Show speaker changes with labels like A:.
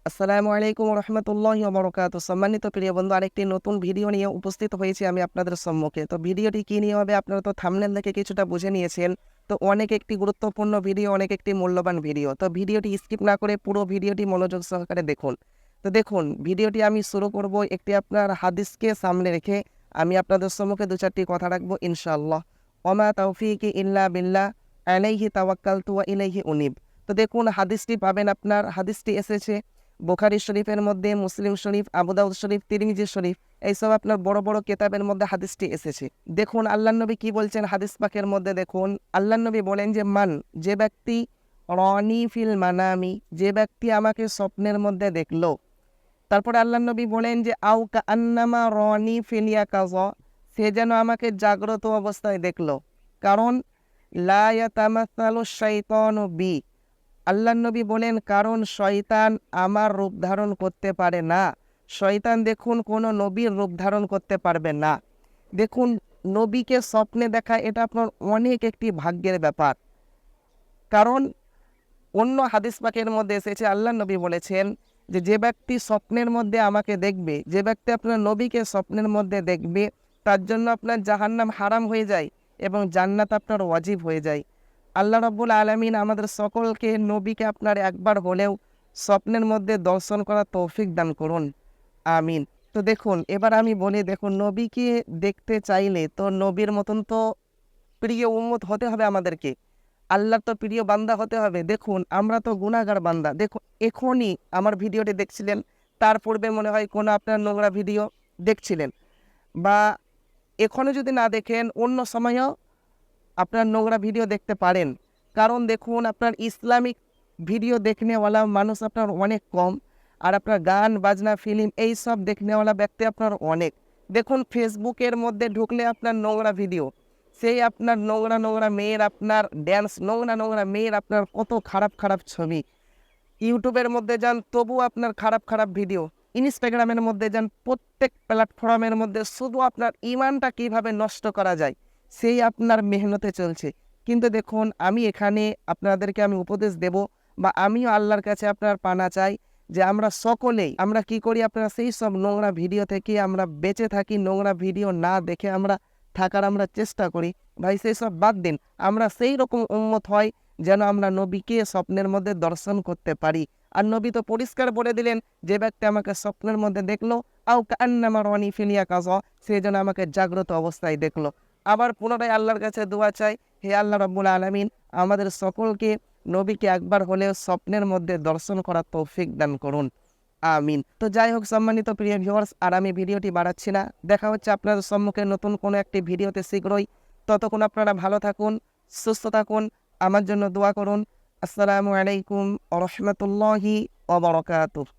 A: আসসালামু আলাইকুম রহমতুল্লাহি ওয়া বারাকাতুহু। সম্মানিত প্রিয় বন্ধু, আরেকটি নতুন ভিডিও নিয়ে উপস্থিত হয়েছি আমি আপনাদের সম্মুখে। তো ভিডিওটি কী নিয়ে হবে আপনারা তো থাম্বনেল দেখে কিছুটা বুঝে নিয়েছেন। তো অনেক একটি গুরুত্বপূর্ণ ভিডিও, অনেক একটি মূল্যবান ভিডিও। তো ভিডিওটি স্কিপ না করে পুরো ভিডিওটি মনোযোগ সহকারে দেখুন। তো দেখুন, ভিডিওটি আমি শুরু করব একটি আপনার হাদিসকে সামনে রেখে। আমি আপনাদের সম্মুখে ২-৪টি কথা রাখবো ইনশাআল্লাহ। ওমা তাওফিকি ইল্লা বিল্লাহ, আলাইহি তাওয়াক্কালতু ওয়া ইলাইহি উনীব। তো দেখুন, হাদিসটি পাবেন আপনার, হাদিসটি এসেছে বুখারী শরীফের মধ্যে, মুসলিম শরীফ, আবু দাউদ শরীফ, তিরমিজি শরীফ, এইসব আপনার বড় বড় কেতাবের মধ্যে হাদিসটি এসেছে। দেখুন আল্লাহর নবী কি বলছেন হাদিস পাকের মধ্যে। দেখুন আল্লাহর নবী বলেন যে যে ব্যক্তি রনি ফিল মানামি, যে ব্যক্তি আমাকে স্বপ্নের মধ্যে দেখলো। তারপরে আল্লাহর নবী বলেন যে আউ কান্নামা রনি ফিলিয়া কাজ, সে যেন আমাকে জাগ্রত অবস্থায় দেখলো। কারণ লা ইয়াতামাসালু শাইতানু বি, আল্লাহর নবী বলেন কারণ শয়তান আমার রূপ ধারণ করতে পারে না। শয়তান দেখুন কোনো নবীর রূপ ধারণ করতে পারবে না। দেখুন, নবীকে স্বপ্নে দেখা এটা আপনার অনেক একটি ভাগ্যের ব্যাপার। কারণ অন্য হাদিস পাকের মধ্যে এসেছে আল্লাহর নবী বলেছেন যে যে ব্যক্তি স্বপ্নের মধ্যে আমাকে দেখবে, যে ব্যক্তি আপনার নবীকে স্বপ্নের মধ্যে দেখবে, তার জন্য আপনার জাহান্নাম হারাম হয়ে যায় এবং জান্নাত আপনার ওয়াজিব হয়ে যায়। আল্লাহ রাব্বুল আলামিন আমাদের সকলকে নবীকে আপনার একবার হলেও স্বপ্নের মধ্যে দর্শন করার তৌফিক দান করুন, আমিন। তো দেখুন এবার আমি বলি, দেখুন নবীকে দেখতে চাইলে তো নবীর মতন তো প্রিয় উম্মত হতে হবে আমাদেরকে। আল্লাহর তো প্রিয় বান্দা হতে হবে। দেখুন আমরা তো গুনাহগার বান্দা। দেখুন এখনই আমার ভিডিওটি দেখছিলেন, তার পূর্বে মনে হয় কোনো আপনার নোংরা ভিডিও দেখছিলেন, বা এখনও যদি না দেখেন অন্য সময়েও আপনার নোংরা ভিডিও দেখতে পারেন। কারণ দেখুন আপনার ইসলামিক ভিডিও দেখনেওয়ালা মানুষ আপনার অনেক কম, আর আপনার গান বাজনা ফিল্ম এই সব দেখনেওয়ালা ব্যক্তি আপনার অনেক। দেখুন ফেসবুকের মধ্যে ঢুকলে আপনার নোংরা ভিডিও, সেই আপনার নোংরা নোংরা মেয়ের আপনার ড্যান্স, নোংরা নোংরা মেয়ের আপনার কত খারাপ খারাপ ছবি। ইউটিউবের মধ্যে যান তবু আপনার খারাপ খারাপ ভিডিও। ইনস্টাগ্রামের মধ্যে যান, প্রত্যেক প্ল্যাটফর্মের মধ্যে শুধু আপনার ইমানটা কিভাবে নষ্ট করা যায় সেই আপনার মেহনতে চলছে। কিন্তু দেখুন আমি এখানে আপনাদেরকে আমি উপদেশ দেব, বা আমিও আল্লাহর কাছে আপনার পানা চাই যে আমরা সকলেই আমরা কি করি, আপনারা সেই সব নোংরা ভিডিও থেকে আমরা বেঁচে থাকি। নোংরা ভিডিও না দেখে আমরা থাকার আমরা চেষ্টা করি। ভাই সেই সব বাদ দিন, আমরা সেই রকম উম্মত হয় যেন আমরা নবীকে স্বপ্নের মধ্যে দর্শন করতে পারি। আর নবী তো পরিষ্কার বলে দিলেন যে ব্যক্তি আমাকে স্বপ্নের মধ্যে দেখলো আও কান্নামা রনি ফিলিয়া কাজ, সে যেন আমাকে জাগ্রত অবস্থায় দেখলো। আবার পুনরায় আল্লাহর কাছে দোয়া চাই, হে আল্লাহ রাব্বুল আলামিন আমাদের সকলকে নবীকে একবার হলেও স্বপ্নের মধ্যে দর্শন করার তৌফিক দান করুন, আমিন। তো যাই হোক সম্মানিত প্রিয় ভিউয়ার্স, আর আমি ভিডিওটি বাড়াচ্ছি না। দেখা হচ্ছে আপনাদের সম্মুখে নতুন কোনো একটি ভিডিওতে শীঘ্রই। ততক্ষণ আপনারা ভালো থাকুন, সুস্থ থাকুন, আমার জন্য দোয়া করুন। আসসালামু আলাইকুম ওয়া রাহমাতুল্লাহি ওয়া বারাকাতুহু।